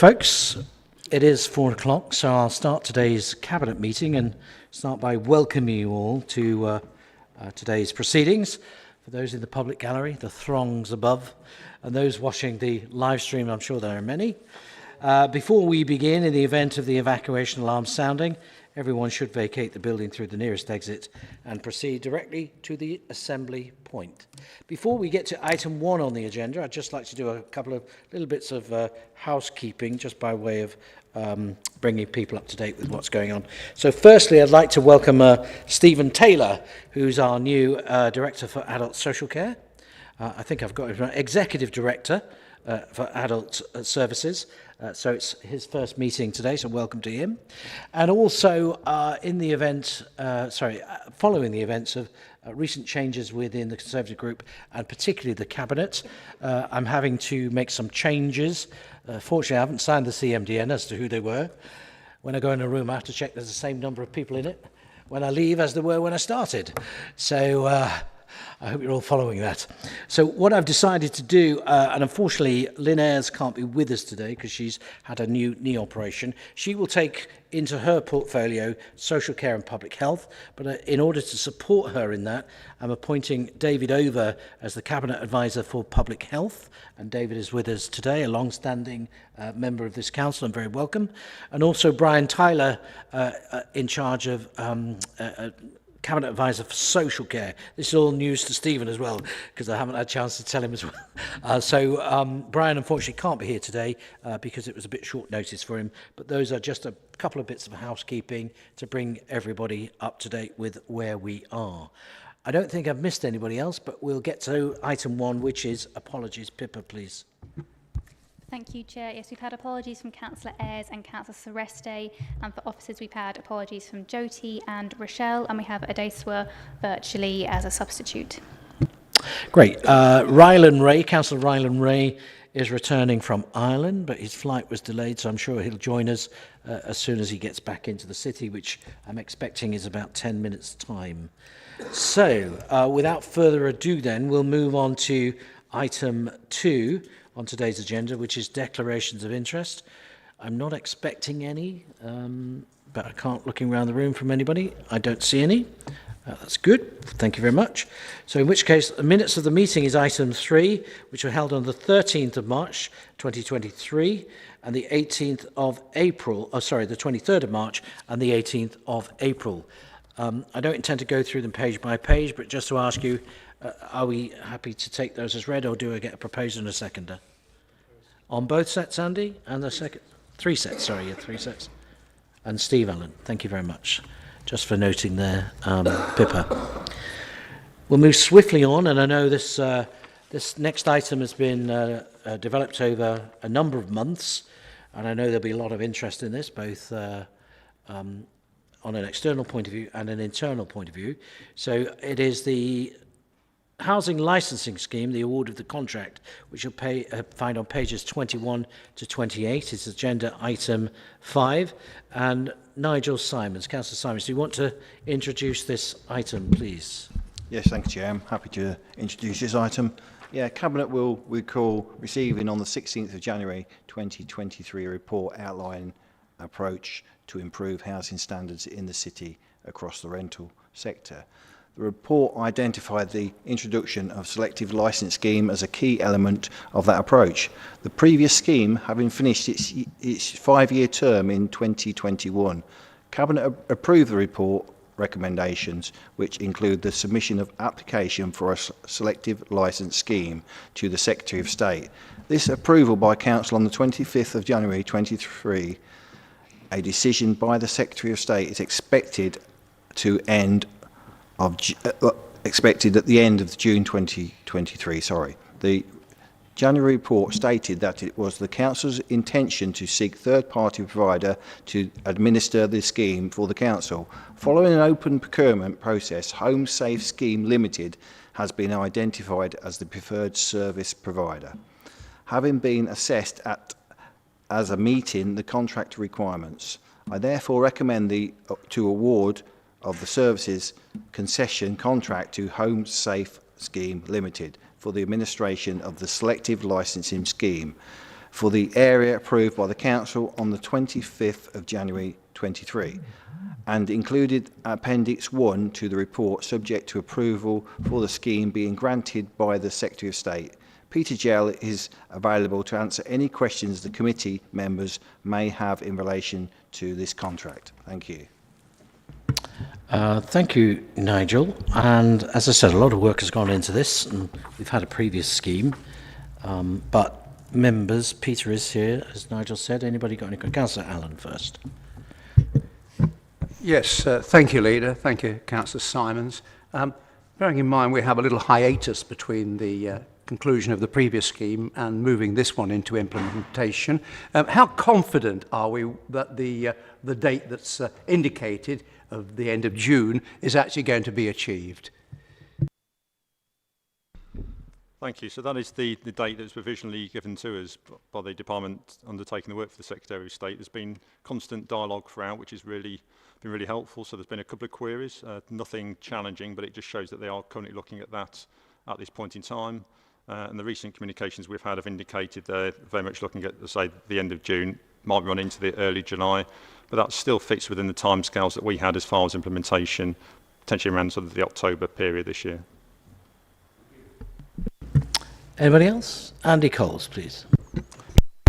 Folks, it is 4 o'clock, so I'll start today's Cabinet meeting and start by welcoming you all to today's proceedings. For those in the public gallery, the throngs above, and those watching the live stream, I'm sure there are many. Before we begin, in the event of the evacuation alarm sounding, everyone should vacate the building through the nearest exit and proceed directly to the assembly point. Before we get to item 1 on the agenda, I'd just like to do a couple of little bits of housekeeping, just by way of bringing people up to date with what's going on. So firstly, I'd like to welcome Stephen Taylor, who's our new Director for Adult Social Care. I think I've got him right, Executive Director for Adult Services. So it's his first meeting today, so welcome to him. And also following the events of recent changes within the Conservative group and particularly the Cabinet, I'm having to make some changes. Fortunately, I haven't signed the CMDN as to who they were. When I go in a room, I have to check there's the same number of people in it when I leave as there were when I started. So I hope you're all following that. So what I've decided to do, and unfortunately Lynn Ayres can't be with us today because she's had a new knee operation. She will take into her portfolio social care and public health, but in order to support her in that, I'm appointing David Over as the Cabinet Advisor for Public Health, and David is with us today, a long-standing member of this council, and very welcome. And also Brian Tyler in charge of Cabinet Advisor for Social Care. This is all news to Stephen as well, because I haven't had a chance to tell him as well. So Brian unfortunately can't be here today because it was a bit short notice for him, but those are just a couple of bits of housekeeping to bring everybody up to date with where we are. I don't think I've missed anybody else, but we'll get to item 1, which is apologies. Pippa, please. Thank you, Chair. Yes, we've had apologies from Councillor Ayres and Councillor Sereste, and for officers we've had apologies from Jyoti and Rochelle, and we have Adeswa virtually as a substitute. Great. Councillor Rylan Ray is returning from Ireland, but his flight was delayed, so I'm sure he'll join us as soon as he gets back into the city, which I'm expecting is about 10 minutes' time. So, without further ado then, we'll move on to item 2 on today's agenda, which is declarations of interest. I'm not expecting any, but I can't, looking around the room from anybody. I don't see any. That's good. Thank you very much. So in which case, the minutes of the meeting is item 3, which were held on the 13th of March 2023 and the 18th of April, the 23rd of March and the 18th of April. I don't intend to go through them page by page, but just to ask you, are we happy to take those as read, or do I get a proposer and a seconder? On both sets, Andy? And the second? 3 sets, sorry, yeah, 3 sets. And Steve Allen, thank you very much, just for noting there, Pippa. We'll move swiftly on, and I know this next item has been developed over a number of months, and I know there'll be a lot of interest in this, both on an external point of view and an internal point of view. So it is the Housing Licensing Scheme, the award of the contract, which you'll find on pages 21 to 28. It's agenda item 5. And Nigel Simons, Councillor Simons, do you want to introduce this item, please? Yes, thank you, Chair. I'm happy to introduce this item. Yeah, Cabinet will recall receiving on the 16th of January 2023 a report outlining approach to improve housing standards in the city across the rental sector. The report identified the introduction of selective licence scheme as a key element of that approach. The previous scheme, having finished its 5-year term in 2021, Cabinet approved the report recommendations, which include the submission of application for a selective licence scheme to the Secretary of State. This approval by Council on the 25th of January 2023, a decision by the Secretary of State is expected at the end of June 2023. The January report stated that it was the Council's intention to seek third-party provider to administer the scheme for the Council. Following an open procurement process, Home Safe Scheme Limited has been identified as the preferred service provider, having been assessed as meeting the contract requirements. I therefore recommend to award of the services concession contract to Home Safe Scheme Limited for the administration of the selective licensing scheme. for the area approved by the Council on the 25th of January 23, and included Appendix 1 to the report, subject to approval for the scheme being granted by the Secretary of State. Peter Gell is available to answer any questions the committee members may have in relation to this contract. Thank you. Thank you, Nigel. And as I said, a lot of work has gone into this, and we've had a previous scheme. But members, Peter is here, as Nigel said. Anybody got any questions? Councillor Allen first. Yes, thank you, Leader. Thank you, Councillor Simons. Bearing in mind we have a little hiatus between the conclusion of the previous scheme and moving this one into implementation, how confident are we that the date that's indicated of the end of June is actually going to be achieved? Thank you. So that is the date that's provisionally given to us by the department undertaking the work for the Secretary of State. There's been constant dialogue throughout, which has been really helpful. So there's been a couple of queries, nothing challenging, but it just shows that they are currently looking at that at this point in time. And the recent communications we've had have indicated they're very much looking at, say, the end of June, might run into the early July, but that still fits within the timescales that we had as far as implementation, potentially around sort of the October period this year. Anybody else? Andy Coles, please.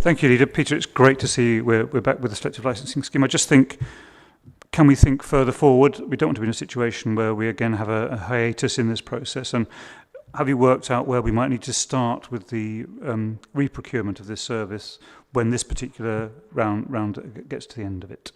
Thank you, Leader. Peter, it's great to see we're back with the selective licensing scheme. I just think, can we think further forward? We don't want to be in a situation where we again have a hiatus in this process. And have you worked out where we might need to start with the re-procurement of this service when this particular round gets to the end of it?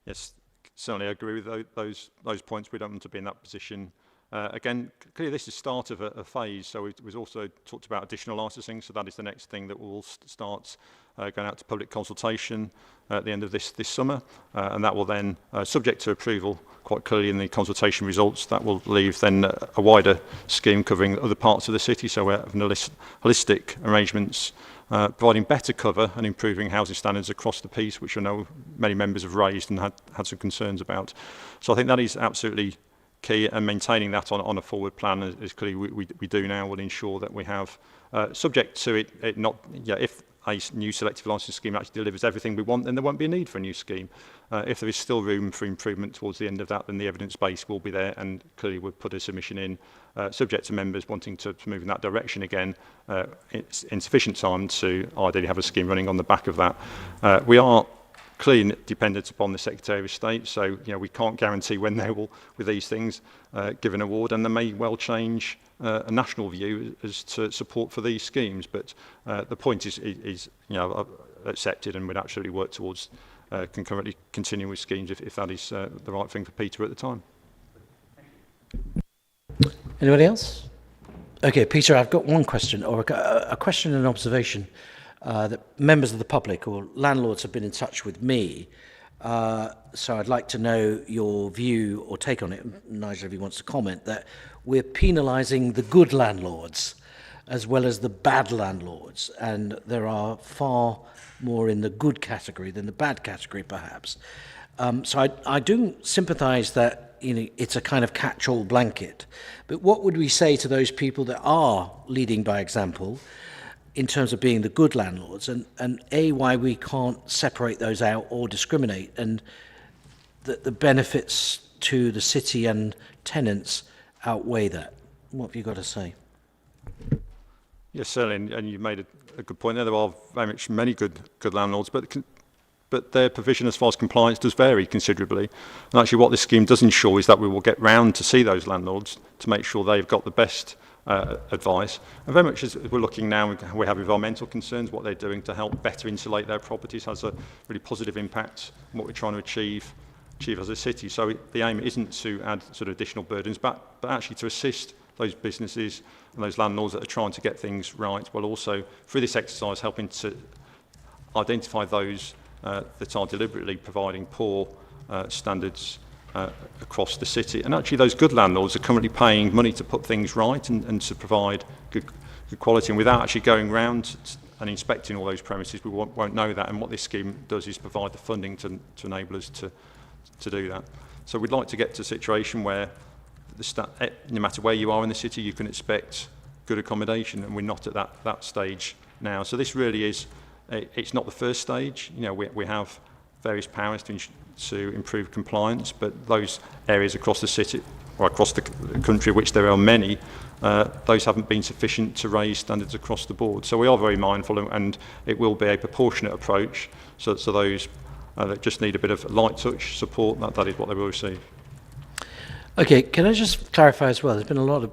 Yes, certainly I agree with those points. We don't want to be in that position. Again, clearly this is the start of a phase, so we've also talked about additional licensing, so that is the next thing that will start going out to public consultation at the end of this summer, and that will then, subject to approval quite clearly in the consultation results, that will leave then a wider scheme covering other parts of the city, so we're having holistic arrangements providing better cover and improving housing standards across the piece, which I know many members have raised and had some concerns about. So I think that is absolutely key, and maintaining that on a forward plan is clearly we do now will ensure that we have, subject to it not, if a new selective licence scheme actually delivers everything we want, then there won't be a need for a new scheme. If there is still room for improvement towards the end of that, then the evidence base will be there, and clearly we'll put a submission in, subject to members wanting to move in that direction again, it's in sufficient time to ideally have a scheme running on the back of that. We are clearly dependent upon the Secretary of State, so we can't guarantee when they will, with these things, give an award, and there may well change a national view as to support for these schemes. But the point is accepted, and we'd absolutely work towards concurrently continuing with schemes if that is the right thing for Peter at the time. Anybody else? Okay, Peter, I've got one question, or a question and observation. That members of the public or landlords have been in touch with me, so I'd like to know your view or take on it, Nigel, if he wants to comment, that we're penalising the good landlords as well as the bad landlords, and there are far more in the good category than the bad category, perhaps. So I do sympathise that it's a kind of catch-all blanket, but what would we say to those people that are leading by example in terms of being the good landlords, and why we can't separate those out or discriminate, and that the benefits to the city and tenants outweigh that? What have you got to say? Yes, certainly, and you made a good point there. There are very much many good landlords, but their provision as far as compliance does vary considerably. And actually what this scheme does ensure is that we will get round to see those landlords to make sure they've got the best advice. And very much as we're looking now, we have environmental concerns, what they're doing to help better insulate their properties has a really positive impact on what we're trying to achieve as a city. So the aim isn't to add sort of additional burdens, but actually to assist those businesses and those landlords that are trying to get things right, while also through this exercise helping to identify those that are deliberately providing poor standards across the city. And actually those good landlords are currently paying money to put things right and to provide good quality, and without actually going round and inspecting all those premises, we won't know that. And what this scheme does is provide the funding to enable us to do that. So we'd like to get to a situation where no matter where you are in the city, you can expect good accommodation, and we're not at that stage now. So this really is, it's not the first stage. You know, we have various powers to improve compliance, but those areas across the city or across the country, which there are many, those haven't been sufficient to raise standards across the board. So we are very mindful, and it will be a proportionate approach. So those that just need a bit of light touch support, that is what they will receive. Okay, can I just clarify as well? There's been a lot of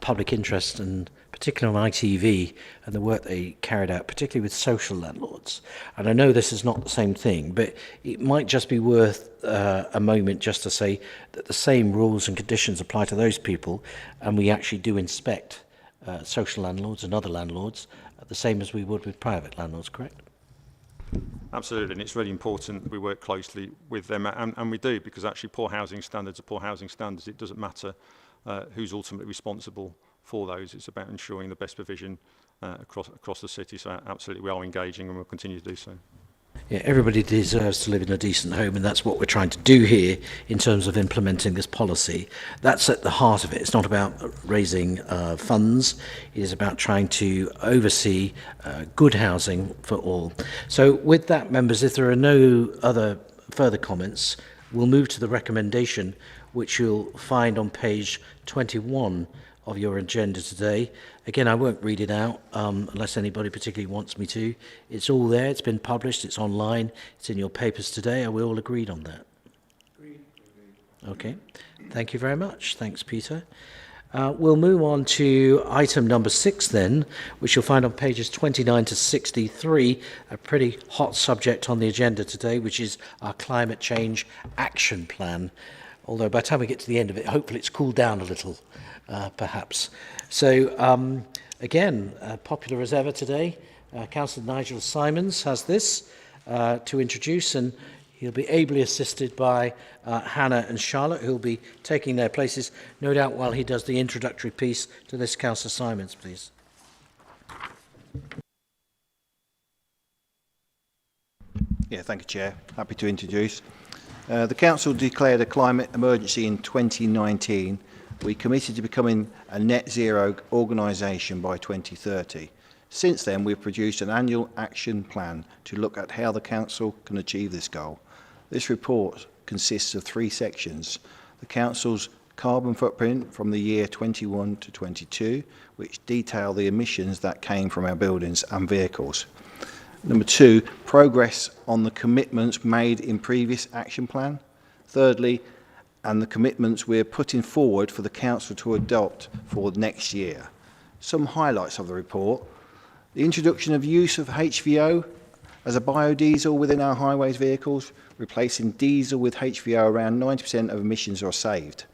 public interest, and particularly on ITV and the work they carried out, particularly with social landlords. And I know this is not the same thing, but it might just be worth a moment just to say that the same rules and conditions apply to those people, and we actually do inspect social landlords and other landlords the same as we would with private landlords, correct? Absolutely, and it's really important that we work closely with them, and we do, because actually poor housing standards are poor housing standards. It doesn't matter who's ultimately responsible for those. It's about ensuring the best provision across the city. So absolutely, we are engaging, and we'll continue to do so. Yeah, everybody deserves to live in a decent home, and that's what we're trying to do here in terms of implementing this policy. That's at the heart of it. It's not about raising funds. It is about trying to oversee good housing for all. So with that, members, if there are no other further comments, we'll move to the recommendation, which you'll find on page 21 of your agenda today. Again, I won't read it out unless anybody particularly wants me to. It's all there, it's been published, it's online, it's in your papers today. Are we all agreed on that? Agreed. Okay, thank you very much. Thanks, Peter. We'll move on to item number 6 then, which you'll find on pages 29 to 63, a pretty hot subject on the agenda today, which is our climate change action plan. Although by the time we get to the end of it, hopefully it's cooled down a little, perhaps. So, again, popular as ever today, Councillor Nigel Simons has this to introduce, and he'll be ably assisted by Hannah and Charlotte, who'll be taking their places, no doubt, while he does the introductory piece to this. Councillor Simons, please. Yeah, thank you, Chair. Happy to introduce. The Council declared a climate emergency in 2019. We committed to becoming a net zero organisation by 2030. Since then, we've produced an annual action plan to look at how the Council can achieve this goal. This report consists of 3 sections. The Council's carbon footprint from the year 21 to 22, which detail the emissions that came from our buildings and vehicles. Number 2, progress on the commitments made in previous action plan. Thirdly, and the commitments we're putting forward for the Council to adopt for next year. Some highlights of the report: the introduction of use of HVO as a biodiesel within our highways vehicles, replacing diesel with HVO. Around 90% of emissions are saved.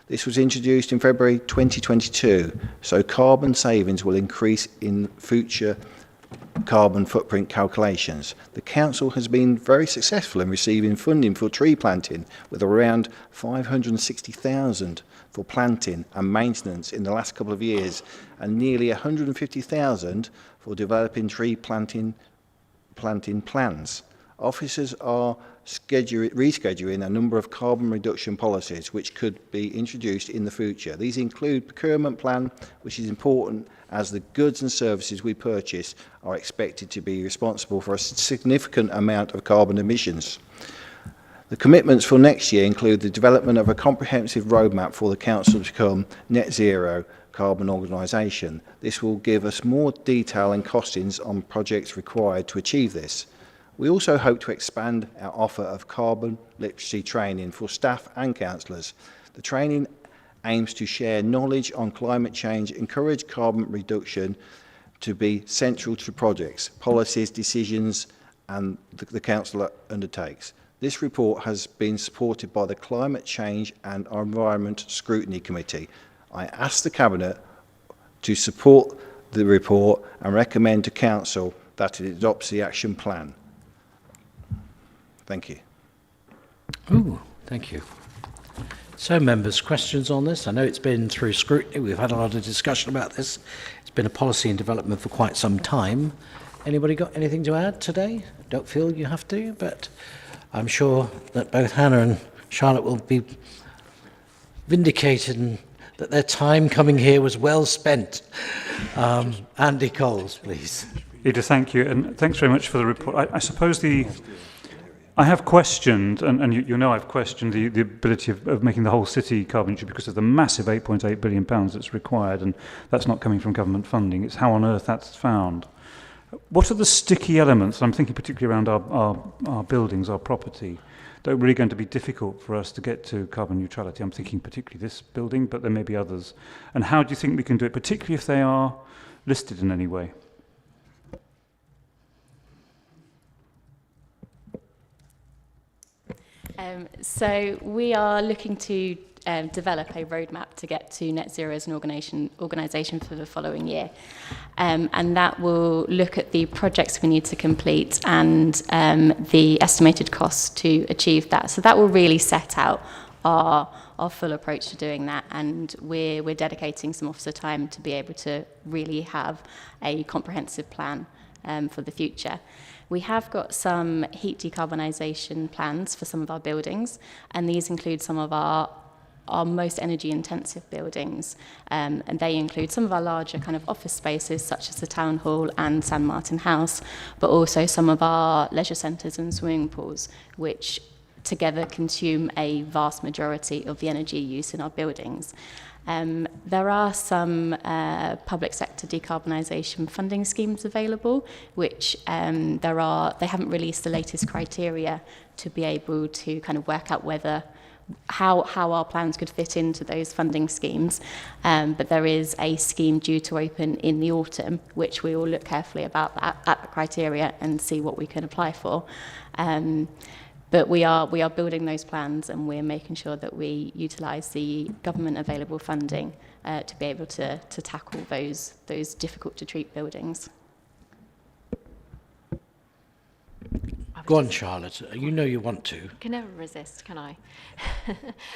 This was introduced in February 2022, so carbon savings will increase in future carbon footprint calculations. The Council has been very successful in receiving funding for tree planting, with around 560,000 for planting and maintenance in the last couple of years, and nearly 150,000 for developing tree planting plans. Officers are rescheduling a number of carbon reduction policies which could be introduced in the future. These include procurement plan, which is important as the goods and services we purchase are expected to be responsible for a significant amount of carbon emissions. The commitments for next year include the development of a comprehensive roadmap for the Council to become net zero carbon organisation. This will give us more detail and costings on projects required to achieve this. We also hope to expand our offer of carbon literacy training for staff and councillors. The training aims to share knowledge on climate change, encourage carbon reduction to be central to projects, policies, decisions, and the Council undertakes. This report has been supported by the Climate Change and Environment Scrutiny Committee. I ask the Cabinet to support the report and recommend to Council that it adopts the action plan. Thank you. Ooh, thank you. So, members, questions on this? I know it's been through scrutiny. We've had a lot of discussion about this. It's been a policy in development for quite some time. Anybody got anything to add today? Don't feel you have to, but I'm sure that both Hannah and Charlotte will be vindicated and that their time coming here was well spent. Andy Coles, please. Edith, thank you, and thanks very much for the report. I suppose I have questioned, and you know I've questioned the ability of making the whole city carbon neutral because of the massive £8.8 billion that's required, and that's not coming from government funding. It's how on earth that's found. What are the sticky elements, I'm thinking particularly around our buildings, our property, that are really going to be difficult for us to get to carbon neutrality? I'm thinking particularly this building, but there may be others. And how do you think we can do it, particularly if they are listed in any way? So we are looking to develop a roadmap to get to net zero as an organisation for the following year. And that will look at the projects we need to complete and the estimated costs to achieve that. So that will really set out our full approach to doing that, and we're dedicating some officer time to be able to really have a comprehensive plan for the future. We have got some heat decarbonisation plans for some of our buildings, and these include some of our most energy intensive buildings, and they include some of our larger kind of office spaces such as the Town Hall and San Martin House, but also some of our leisure centres and swimming pools, which together consume a vast majority of the energy use in our buildings. There are some public sector decarbonisation funding schemes available, which they haven't released the latest criteria to be able to kind of work out how our plans could fit into those funding schemes. But there is a scheme due to open in the autumn, which we will look carefully at the criteria and see what we can apply for. But we are building those plans, and we're making sure that we utilise the government available funding to be able to tackle those difficult to treat buildings. Go on, Charlotte. You know you want to. Can never resist, can I?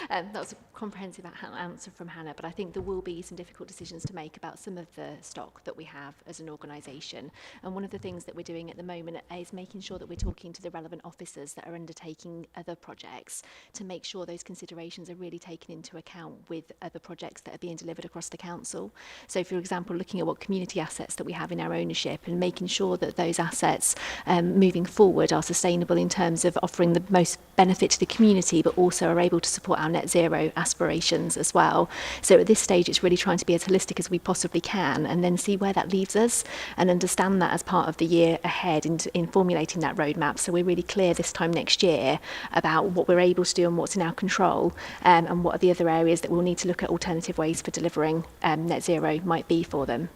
That was a comprehensive answer from Hannah, but I think there will be some difficult decisions to make about some of the stock that we have as an organisation. And one of the things that we're doing at the moment is making sure that we're talking to the relevant officers that are undertaking other projects to make sure those considerations are really taken into account with other projects that are being delivered across the council. So, for example, looking at what community assets that we have in our ownership and making sure that those assets moving forward are sustainable in terms of offering the most benefit to the community, but also are able to support our net zero aspirations as well. So at this stage, it's really trying to be as holistic as we possibly can, and then see where that leaves us and understand that as part of the year ahead in formulating that roadmap. So we're really clear this time next year about what we're able to do and what's in our control, and what are the other areas that we'll need to look at alternative ways for delivering net zero might be for them.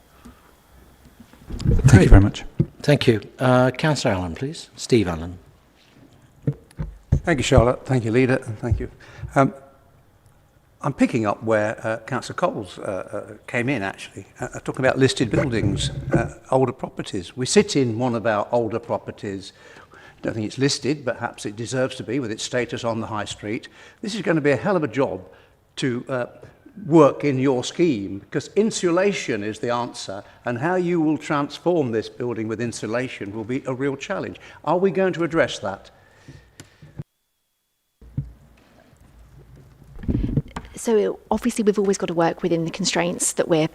Thank you very much. Thank you. Councillor Allen, please. Steve Allen. Thank you, Charlotte. Thank you, Leader. And thank you. I'm picking up where Councillor Coles came in, actually, talking about listed buildings, older properties. We sit in one of our older properties. Don't think it's listed, but perhaps it deserves to be with its status on the high street. This is going to be a hell of a job to work in your scheme, because insulation is the answer, and how you will transform this building with insulation will be a real challenge. Are we going to address that? So obviously we've always got to work within the constraints that we're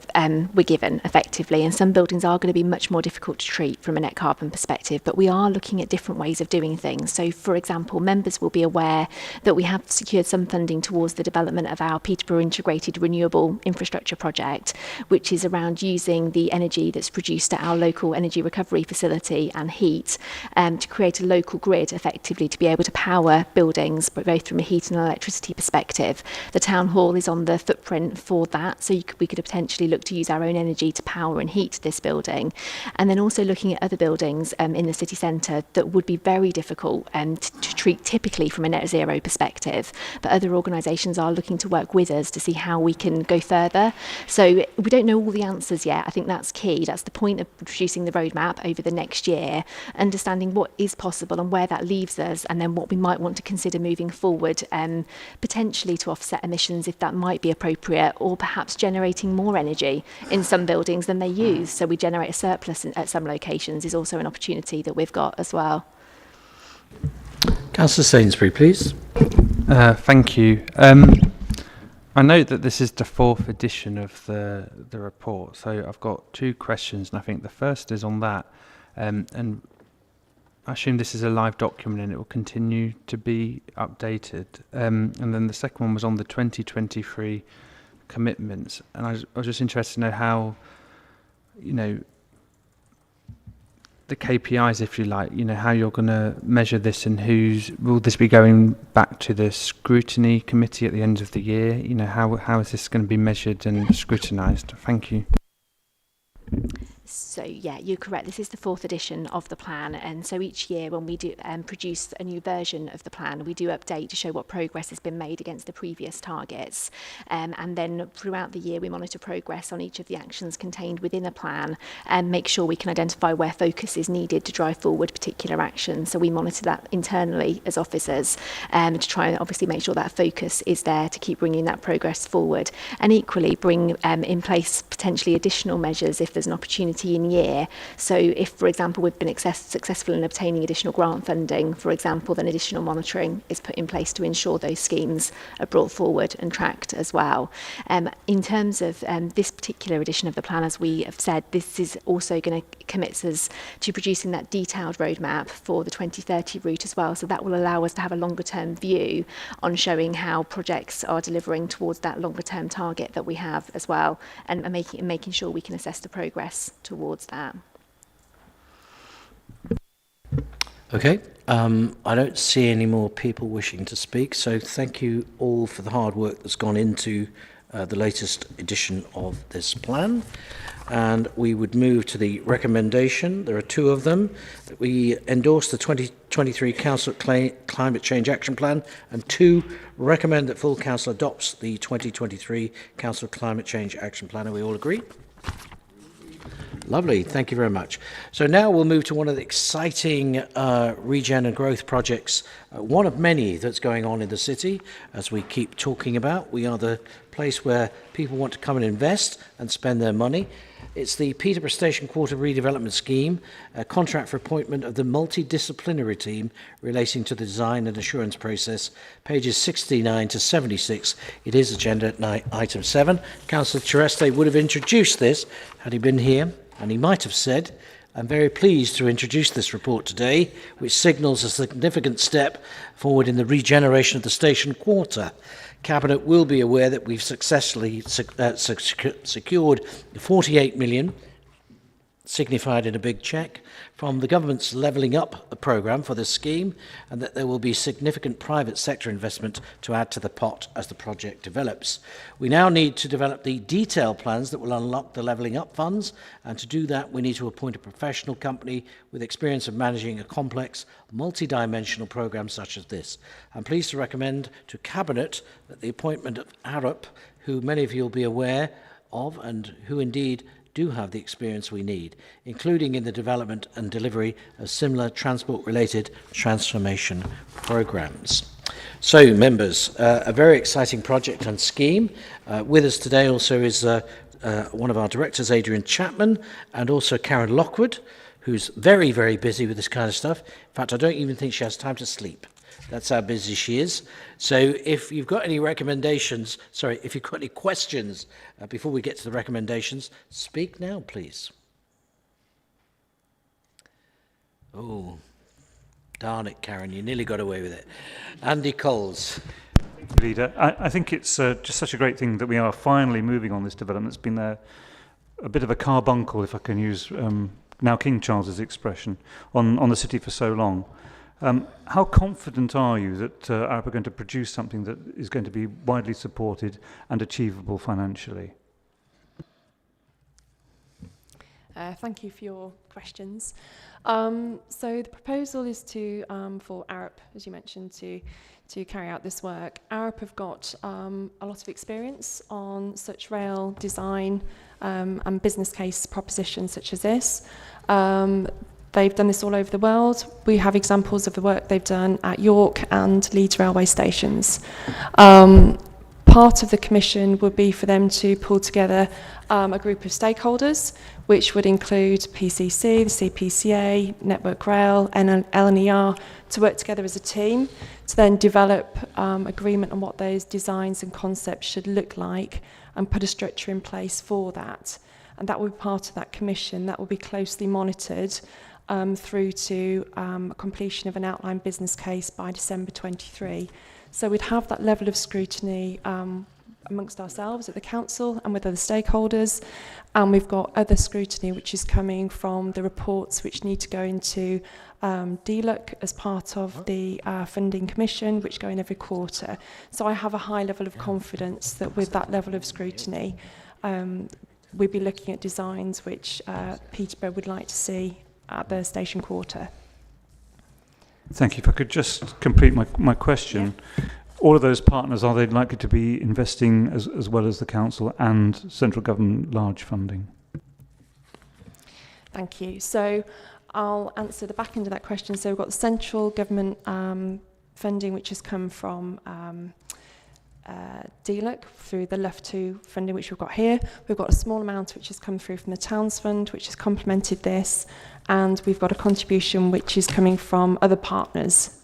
given effectively, and some buildings are going to be much more difficult to treat from a net carbon perspective, but we are looking at different ways of doing things. So for example, members will be aware that we have secured some funding towards the development of our Peterborough integrated renewable infrastructure project, which is around using the energy that's produced at our local energy recovery facility and heat to create a local grid effectively to be able to power buildings, but both from a heat and electricity perspective. The Town Hall is on the footprint for that, so we could potentially look to use our own energy to power and heat this building, and then also looking at other buildings in the city centre that would be very difficult to treat typically from a net zero perspective, but other organisations are looking to work with us to see how we can go further. So we don't know all the answers yet. I think that's key. That's the point of producing the roadmap over the next year, understanding what is possible and where that leaves us, and then what we might want to consider moving forward, potentially to offset emissions if that might be appropriate, or perhaps generating more energy in some buildings than they use, so we generate a surplus at some locations, is also an opportunity that we've got as well. Councillor Sainsbury, please. Thank you. I note that this is the 4th edition of the report, so I've got 2 questions, and I think the first is on that. And I assume this is a live document and it will continue to be updated. And then the second one was on the 2023 commitments, and I was just interested to know how, the KPIs, if you like, how you're going to measure this, and will this be going back to the scrutiny committee at the end of the year? How is this going to be measured and scrutinised? Thank you. So yeah, you're correct. This is the 4th edition of the plan, and so each year when we do produce a new version of the plan, we do update to show what progress has been made against the previous targets, and then throughout the year we monitor progress on each of the actions contained within a plan and make sure we can identify where focus is needed to drive forward particular actions. So we monitor that internally as officers to try and obviously make sure that focus is there to keep bringing that progress forward, and equally bring in place potentially additional measures if there's an opportunity in year. So if, for example, we've been successful in obtaining additional grant funding, for example, then additional monitoring is put in place to ensure those schemes are brought forward and tracked as well. In terms of this particular edition of the plan, as we have said, this is also going to commit us to producing that detailed roadmap for the 2030 route as well. So that will allow us to have a longer term view on showing how projects are delivering towards that longer term target that we have as well, and making sure we can assess the progress towards that. Okay, I don't see any more people wishing to speak, so thank you all for the hard work that's gone into the latest edition of this plan. And we would move to the recommendation. There are 2 of them. That we endorse the 2023 Council Climate Change Action Plan, and 2, recommend that full council adopts the 2023 Council Climate Change Action Plan. Are we all agree? Lovely, thank you very much. So now we'll move to one of the exciting regen and growth projects, one of many that's going on in the city, as we keep talking about. We are the place where people want to come and invest and spend their money. It's the Peterborough Station Quarter Redevelopment Scheme, a contract for appointment of the multidisciplinary team relating to the design and assurance process, pages 69 to 76. It is agenda item 7. Councillor Tereste would have introduced this had he been here, and he might have said, I'm very pleased to introduce this report today, which signals a significant step forward in the regeneration of the station quarter. Cabinet will be aware that we've successfully secured 48 million, signified in a big cheque, from the government's Levelling Up programme for this scheme, and that there will be significant private sector investment to add to the pot as the project develops. We now need to develop the detailed plans that will unlock the Levelling Up funds, and to do that we need to appoint a professional company with experience of managing a complex, multi-dimensional programme such as this. I'm pleased to recommend to Cabinet that the appointment of Arup, who many of you will be aware of and who indeed do have the experience we need, including in the development and delivery of similar transport-related transformation programmes. So, members, a very exciting project and scheme. With us today also is one of our directors, Adrian Chapman, and also Karen Lockwood, who's very, very busy with this kind of stuff. In fact, I don't even think she has time to sleep. That's how busy she is. So if you've got any recommendations, if you've got any questions before we get to the recommendations, speak now, please. Oh, darn it, Karen, you nearly got away with it. Andy Coles. Leader, I think it's just such a great thing that we are finally moving on this development. It's been a bit of a carbuncle, if I can use now King Charles's expression, on the city for so long. How confident are you that ARP are going to produce something that is going to be widely supported and achievable financially? Thank you for your questions. So the proposal is to for ARP, as you mentioned, to carry out this work. ARP have got a lot of experience on such rail design and business case propositions such as this. They've done this all over the world. We have examples of the work they've done at York and Leeds railway stations. Part part of the commission would be for them to pull together a group of stakeholders, which would include PCC, the CPCA, Network Rail, and LNER, to work together as a team to then develop agreement on what those designs and concepts should look like and put a structure in place for that. And that will be part of that commission. That will be closely monitored through to completion of an outline business case by December 23. So we'd have that level of scrutiny amongst ourselves at the council and with other stakeholders, and we've got other scrutiny which is coming from the reports which need to go into DLUC as part of the funding commission, which go in every quarter. So I have a high level of confidence that with that level of scrutiny, we'd be looking at designs which Peterborough would like to see at the station quarter. Thank you. If I could just complete my question. Yeah. All of those partners, are they likely to be investing as well as the council and central government large funding? Thank you. So I'll answer the back end of that question. So we've got the central government funding, which has come from DLUC through the LUF2 funding, which we've got here. We've got a small amount which has come through from the Towns Fund, which has complemented this. And we've got a contribution which is coming from other partners,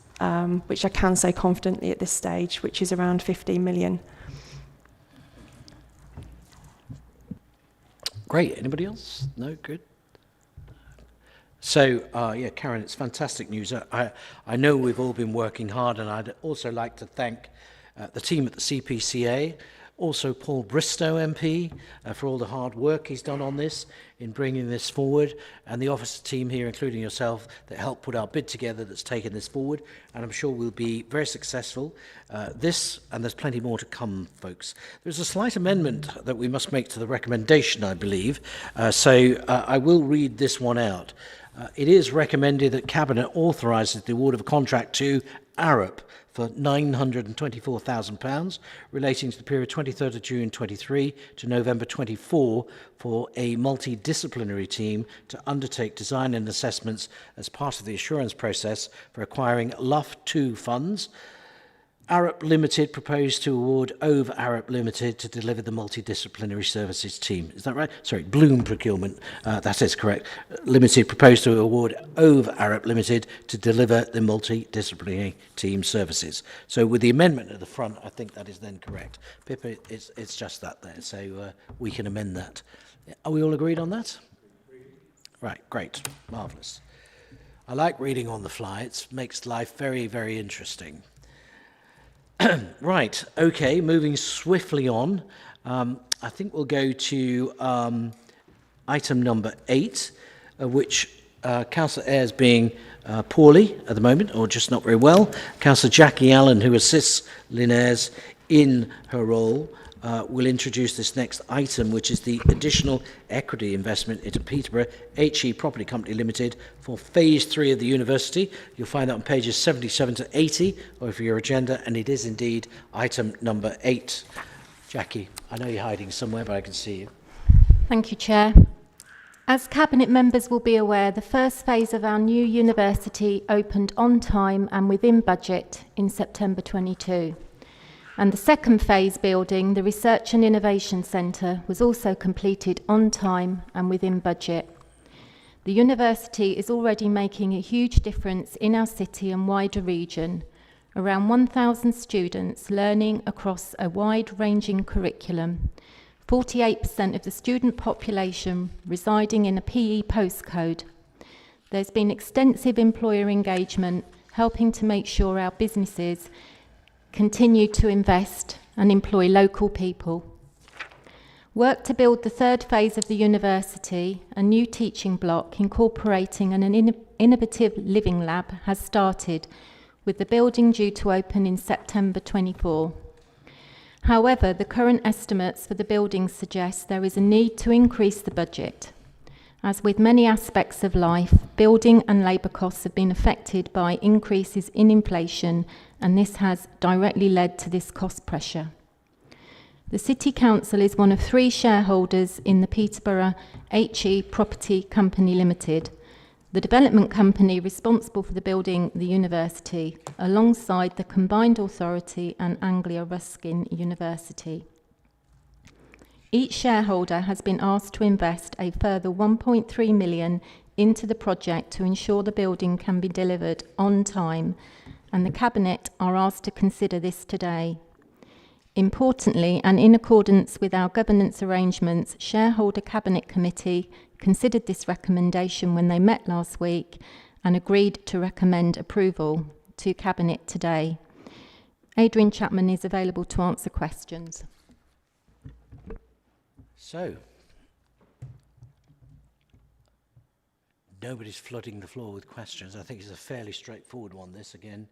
which I can say confidently at this stage, which is around 15 million. Great. Anybody else? No? Good. So, yeah, Karen, it's fantastic news. I know we've all been working hard, and I'd also like to thank the team at the CPCA, also Paul Bristow MP for all the hard work he's done on this in bringing this forward, and the officer team here, including yourself, that helped put our bid together that's taken this forward, and I'm sure we'll be very successful. This, and there's plenty more to come, folks. There's a slight amendment that we must make to the recommendation, I believe, so I will read this one out. It is recommended that Cabinet authorises the award of a contract to Arup for £924,000 relating to the period 23rd of June 23 to November 24 for a multidisciplinary team to undertake design and assessments as part of the assurance process for acquiring LUF2 funds. Arup Limited proposed to award over Arup Limited to deliver the multidisciplinary services team. Is that right? Sorry, Bloom Procurement, that is correct. Limited proposed to award over Arup Limited to deliver the multidisciplinary team services. So with the amendment at the front, I think that is then correct. Pippa, it's just that there, so we can amend that. Are we all agreed on that? Right, great, marvellous. I like reading on the fly. It makes life very, very interesting. Right, okay, moving swiftly on. I think we'll go to item number 8, which Councillor Ayres being poorly at the moment, or just not very well. Councillor Jackie Allen, who assists Lynn Ayres in her role, will introduce this next item, which is the additional equity investment into Peterborough HE Property Company Limited for Phase 3 of the University. You'll find that on pages 77 to 80 of your agenda, and it is indeed item number 8. Jackie, I know you're hiding somewhere, but I can see you. Thank you, Chair. As Cabinet members will be aware, the first phase of our new university opened on time and within budget in September 22. And the second phase building, the Research and Innovation Centre, was also completed on time and within budget. The university is already making a huge difference in our city and wider region. Around 1,000 students learning across a wide-ranging curriculum. 48% of the student population residing in a PE postcode. There's been extensive employer engagement, helping to make sure our businesses continue to invest and employ local people. Work to build the third phase of the university, a new teaching block incorporating an innovative living lab, has started, with the building due to open in September 24. However, the current estimates for the building suggest there is a need to increase the budget. As with many aspects of life, building and labour costs have been affected by increases in inflation, and this has directly led to this cost pressure. The City Council is one of 3 shareholders in the Peterborough HE Property Company Limited. the development company responsible for the building the university, alongside the Combined Authority and Anglia Ruskin University. Each shareholder has been asked to invest a further 1.3 million into the project to ensure the building can be delivered on time, and the Cabinet are asked to consider this today. Importantly, and in accordance with our governance arrangements, Shareholder Cabinet Committee considered this recommendation when they met last week and agreed to recommend approval to Cabinet today. Adrian Chapman is available to answer questions. So, nobody's flooding the floor with questions. I think it's a fairly straightforward one, this again.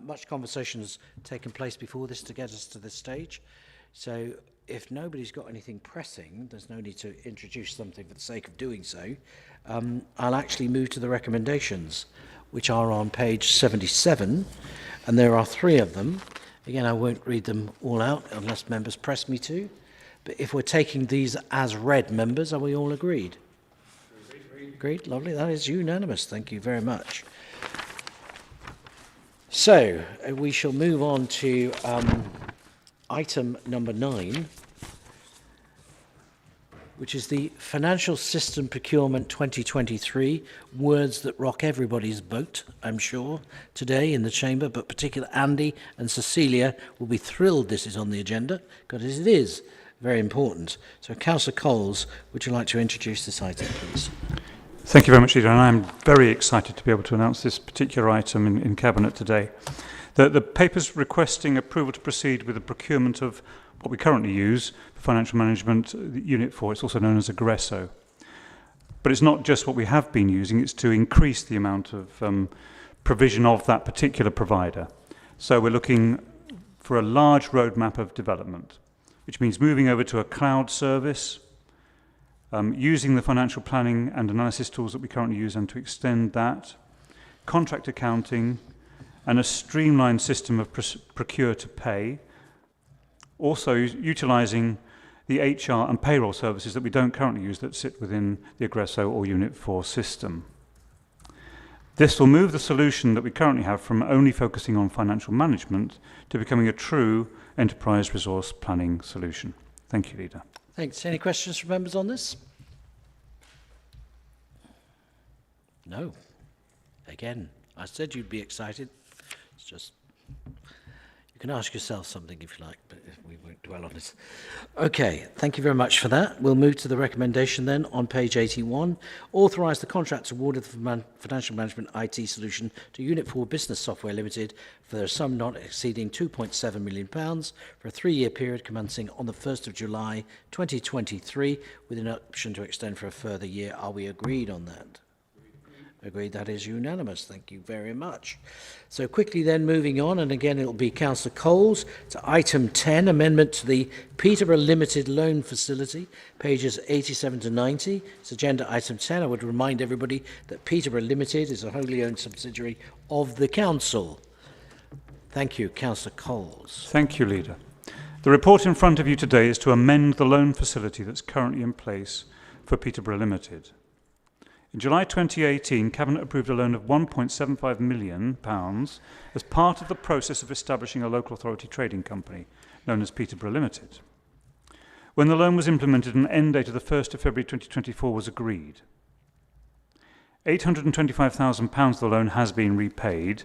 Much conversation has taken place before this to get us to this stage. So if nobody's got anything pressing, there's no need to introduce something for the sake of doing so. I'll actually move to the recommendations, which are on page 77, and there are 3 of them. Again, I won't read them all out unless members press me to. But if we're taking these as read, members, are we all agreed? Agreed, lovely. That is unanimous. Thank you very much. So we shall move on to item number 9, which is the Financial System Procurement 2023, words that rock everybody's boat, I'm sure, today in the chamber, but particularly Andy and Cecilia will be thrilled this is on the agenda, because it is very important. So Councillor Coles, would you like to introduce this item, please? Thank you very much, Leader, and I'm very excited to be able to announce this particular item in Cabinet today. The paper's requesting approval to proceed with the procurement of what we currently use for financial management, Unit 4, it's also known as Aggresso. But it's not just what we have been using, it's to increase the amount of provision of that particular provider. So we're looking for a large roadmap of development, which means moving over to a cloud service, using the financial planning and analysis tools that we currently use and to extend that, contract accounting, and a streamlined system of procure to pay, also utilising the HR and payroll services that we don't currently use that sit within the Aggresso or Unit 4 system. This will move the solution that we currently have from only focusing on financial management to becoming a true enterprise resource planning solution. Thank you, Leader. Thanks. Any questions from members on this? No. Again, I said you'd be excited. It's just, you can ask yourself something if you like, but we won't dwell on it. Okay, thank you very much for that. We'll move to the recommendation then on page 81. Authorise the contracts awarded for financial management IT solution to Unit 4 Business Software Limited for a sum not exceeding £2.7 million for a 3-year period commencing on the 1st of July 2023 with an option to extend for a further year. Are we agreed on that? Agreed, that is unanimous. Thank you very much. So quickly then moving on, and again it'll be Councillor Coles to item 10, amendment to the Peterborough Limited Loan Facility, pages 87 to 90. It's agenda item 10. I would remind everybody that Peterborough Limited is a wholly owned subsidiary of the Council. Thank you, Councillor Coles. Thank you, Leader. The report in front of you today is to amend the loan facility that's currently in place for Peterborough Limited. In July 2018, Cabinet approved a loan of £1.75 million as part of the process of establishing a local authority trading company known as Peterborough Limited. When the loan was implemented, an end date of the 1st of February 2024 was agreed. £825,000 of the loan has been repaid.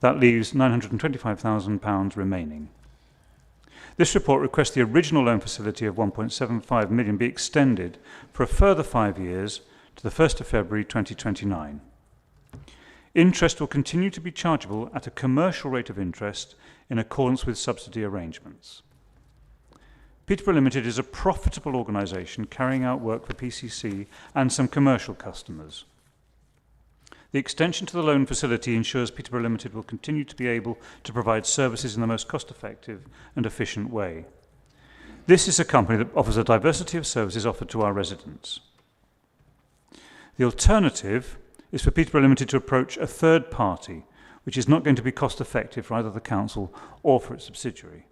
That leaves £925,000 remaining. This report requests the original loan facility of £1.75 million be extended for a further 5 years to the 1st of February 2029. Interest will continue to be chargeable at a commercial rate of interest in accordance with subsidy arrangements. Peterborough Limited is a profitable organisation carrying out work for PCC and some commercial customers. The extension to the loan facility ensures Peterborough Limited will continue to be able to provide services in the most cost-effective and efficient way. This is a company that offers a diversity of services offered to our residents. The alternative is for Peterborough Limited to approach a third party, which is not going to be cost-effective for either the Council or for its subsidiary.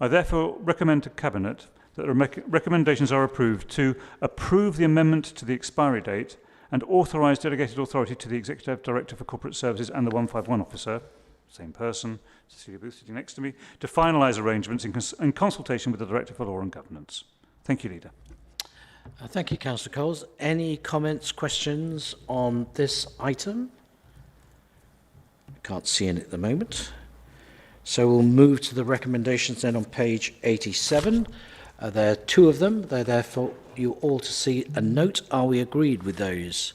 I therefore recommend to Cabinet that the recommendations are approved to approve the amendment to the expiry date and authorise delegated authority to the Executive Director for Corporate Services and the 151 officer, same person, Cecilia Booth sitting next to me, to finalise arrangements in consultation with the Director for Law and Governance. Thank you, Leader. Thank you, Councillor Coles. Any comments, questions on this item? Can't see any at the moment. So we'll move to the recommendations then on page 87. There are two of them. They're there for you all to see and note. Are we agreed with those?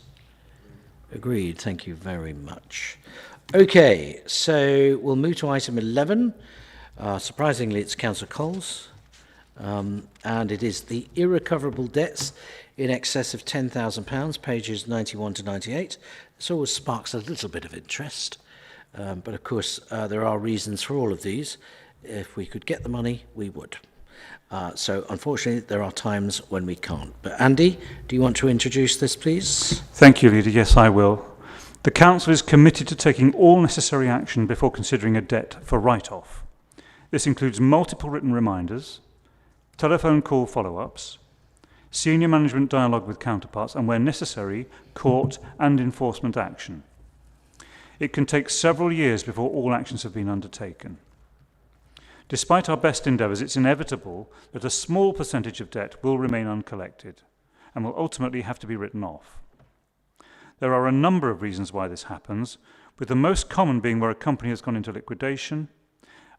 Agreed. Thank you very much. Okay, so we'll move to item 11. Surprisingly, it's Councillor Coles. And it is the irrecoverable debts in excess of £10,000, pages 91 to 98. This always sparks a little bit of interest. But of course, there are reasons for all of these. If we could get the money, we would. So unfortunately, there are times when we can't. But Andy, do you want to introduce this, please? Thank you, Leader. Yes, I will. The Council is committed to taking all necessary action before considering a debt for write-off. This includes multiple written reminders, telephone call follow-ups, senior management dialogue with counterparts, and where necessary, court and enforcement action. It can take several years before all actions have been undertaken. Despite our best endeavours, it's inevitable that a small percentage of debt will remain uncollected and will ultimately have to be written off. There are a number of reasons why this happens, with the most common being where a company has gone into liquidation,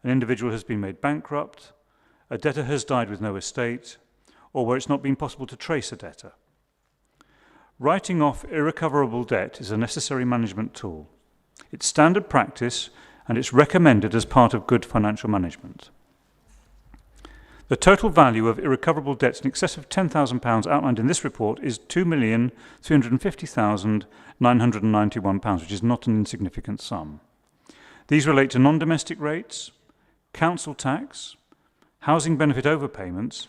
an individual has been made bankrupt, a debtor has died with no estate, or where it's not been possible to trace a debtor. Writing off irrecoverable debt is a necessary management tool. It's standard practice and it's recommended as part of good financial management. The total value of irrecoverable debts in excess of £10,000 outlined in this report is £2,350,991, which is not an insignificant sum. These relate to non-domestic rates, council tax, housing benefit overpayments,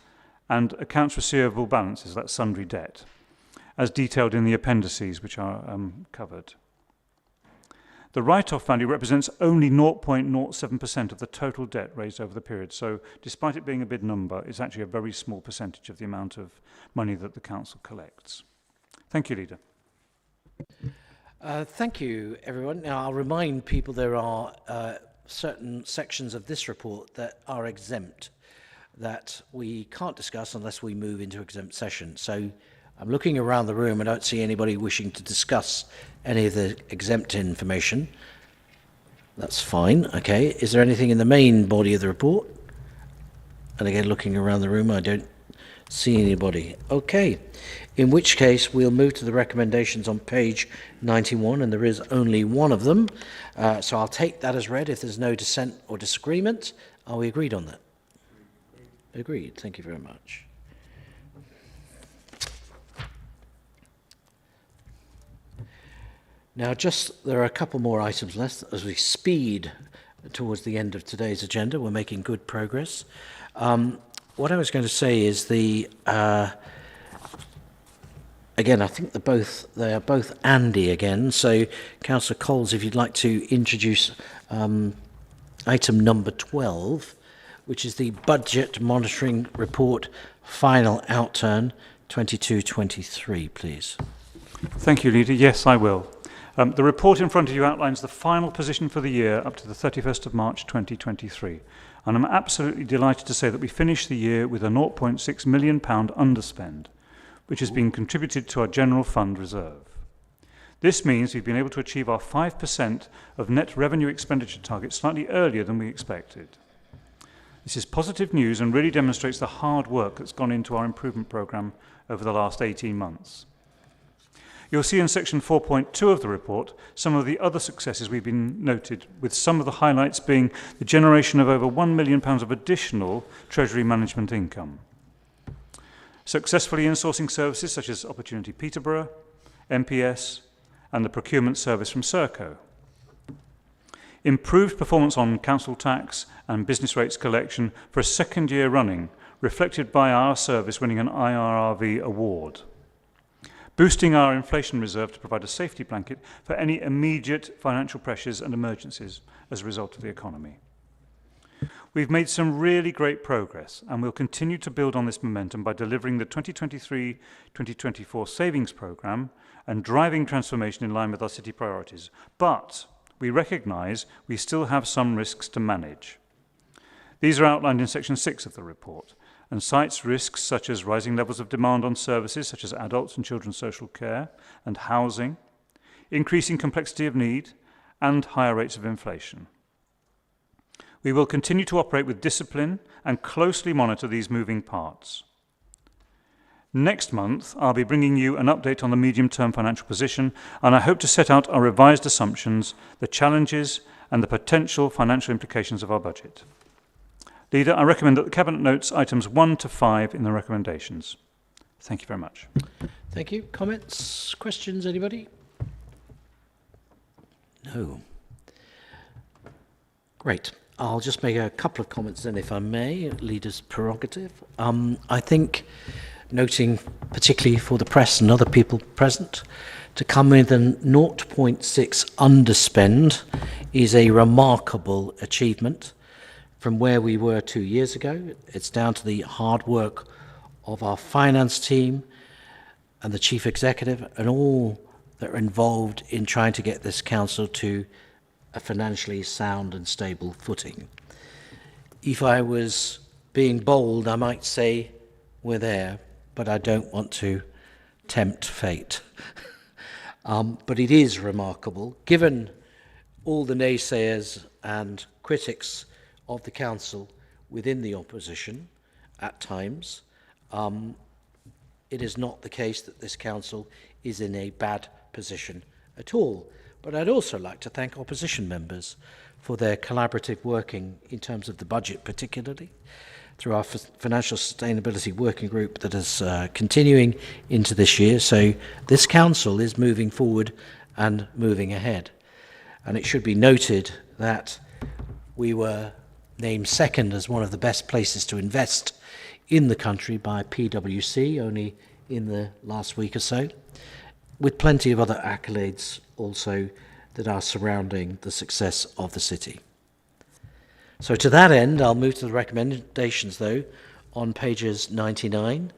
and accounts receivable balances, that's sundry debt, as detailed in the appendices which are covered. The write-off value represents only 0.07% of the total debt raised over the period, so despite it being a big number, it's actually a very small percentage of the amount of money that the Council collects. Thank you, Leader. Thank you, everyone. Now, I'll remind people there are certain sections of this report that are exempt, that we can't discuss unless we move into exempt session. So I'm looking around the room. I don't see anybody wishing to discuss any of the exempt information. That's fine. Okay. Is there anything in the main body of the report? And again, looking around the room, I don't see anybody. Okay. In which case, we'll move to the recommendations on page 91, and there is only one of them. So I'll take that as read if there's no dissent or disagreement. Are we agreed on that? Agreed. Thank you very much. Now, there are a couple more items left as we speed towards the end of today's agenda. We're making good progress. What I was going to say is again, I think they are both Andy again. So, Councillor Coles, if you'd like to introduce item number 12, which is the Budget Monitoring Report Final Outturn 22-23, please. Thank you, Leader. Yes, I will. The report in front of you outlines the final position for the year up to the 31st of March 2023. And I'm absolutely delighted to say that we finished the year with a £0.6 million underspend, which has been contributed to our general fund reserve. This means we've been able to achieve our 5% of net revenue expenditure target slightly earlier than we expected. This is positive news and really demonstrates the hard work that's gone into our improvement programme over the last 18 months. You'll see in section 4.2 of the report some of the other successes we've been noted, with some of the highlights being the generation of over £1 million of additional Treasury management income. Successfully insourcing services such as Opportunity Peterborough, MPS, and the procurement service from Serco. Improved performance on council tax and business rates collection for a second year running, reflected by our service winning an IRRV award. Boosting our inflation reserve to provide a safety blanket for any immediate financial pressures and emergencies as a result of the economy. We've made some really great progress, and we'll continue to build on this momentum by delivering the 2023-2024 savings programme and driving transformation in line with our city priorities. But we recognise we still have some risks to manage. These are outlined in section 6 of the report and cites risks such as rising levels of demand on services such as adults and children's social care and housing, increasing complexity of need, and higher rates of inflation. We will continue to operate with discipline and closely monitor these moving parts. Next month, I'll be bringing you an update on the medium-term financial position, and I hope to set out our revised assumptions, the challenges, and the potential financial implications of our budget. Leader, I recommend that the Cabinet notes items 1 to 5 in the recommendations. Thank you very much. Thank you. Comments, questions, anybody? No. Great. I'll just make a couple of comments then, if I may, Leader's prerogative. I think, noting particularly for the press and other people present, to come with a 0.6 underspend is a remarkable achievement from where we were 2 years ago. It's down to the hard work of our finance team and the chief executive and all that are involved in trying to get this council to a financially sound and stable footing. If I was being bold, I might say we're there, but I don't want to tempt fate. But it is remarkable, given all the naysayers and critics of the council within the opposition at times. It is not the case that this council is in a bad position at all. But I'd also like to thank opposition members for their collaborative working in terms of the budget, particularly through our financial sustainability working group that is continuing into this year. So this council is moving forward and moving ahead. And it should be noted that we were named second as one of the best places to invest in the country by PwC only in the last week or so, with plenty of other accolades also that are surrounding the success of the city. So to that end, I'll move to the recommendations, though, on pages 99.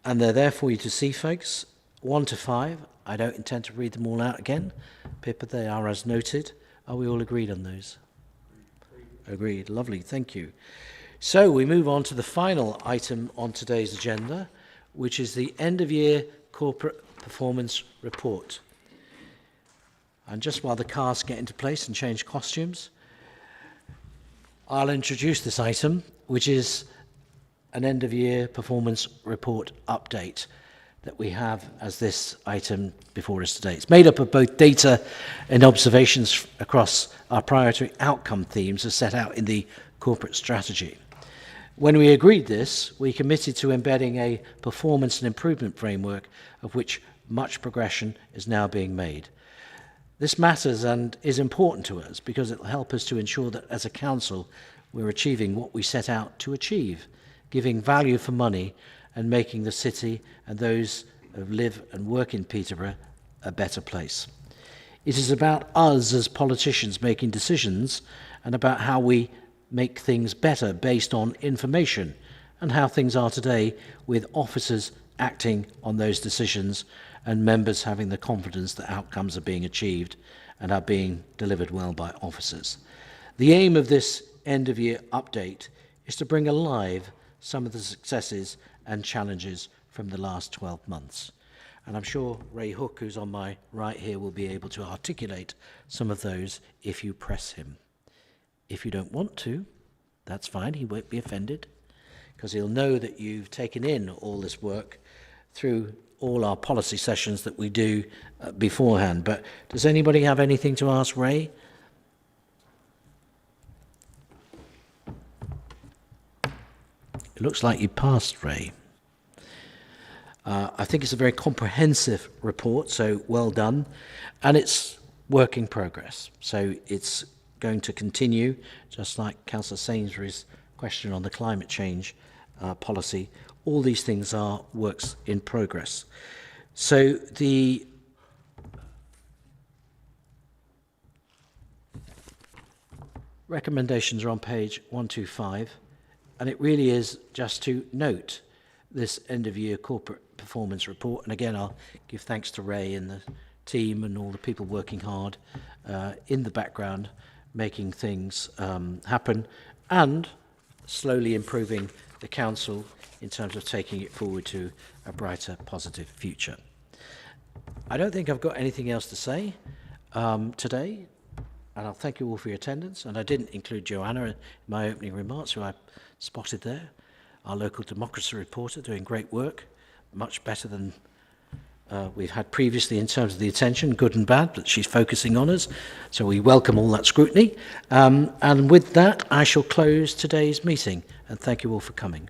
And they're there for you to see, folks. 1 to 5. I don't intend to read them all out again. Pippa, they are as noted. Are we all agreed on those? Agreed. Lovely. Thank you. So we move on to the final item on today's agenda, which is the end-of-year corporate performance report. And just while the cast get into place and change costumes, I'll introduce this item, which is an end-of-year performance report update that we have as this item before us today. It's made up of both data and observations across our priority outcome themes as set out in the corporate strategy. When we agreed this, we committed to embedding a performance and improvement framework of which much progression is now being made. This matters and is important to us because it will help us to ensure that as a council we're achieving what we set out to achieve, giving value for money and making the city and those who live and work in Peterborough a better place. It is about us as politicians making decisions and about how we make things better based on information and how things are today with officers acting on those decisions and members having the confidence that outcomes are being achieved and are being delivered well by officers. The aim of this end-of-year update is to bring alive some of the successes and challenges from the last 12 months. And I'm sure Ray Hook, who's on my right here, will be able to articulate some of those if you press him. If you don't want to, that's fine, he won't be offended, because he'll know that you've taken in all this work through all our policy sessions that we do beforehand. But does anybody have anything to ask Ray? It looks like you passed, Ray. I think it's a very comprehensive report, so well done. And it's work in progress. So it's going to continue, just like Councillor Sainsbury's question on the climate change policy. All these things are works in progress. So the recommendations are on page 125, and it really is just to note this end-of-year corporate performance report. And again, I'll give thanks to Ray and the team and all the people working hard in the background, making things happen and slowly improving the council in terms of taking it forward to a brighter, positive future. I don't think I've got anything else to say today, and I'll thank you all for your attendance. And I didn't include Joanna in my opening remarks, who I spotted there, our local democracy reporter, doing great work, much better than we've had previously in terms of the attention, good and bad, but she's focusing on us. So we welcome all that scrutiny. And with that, I shall close today's meeting, and thank you all for coming.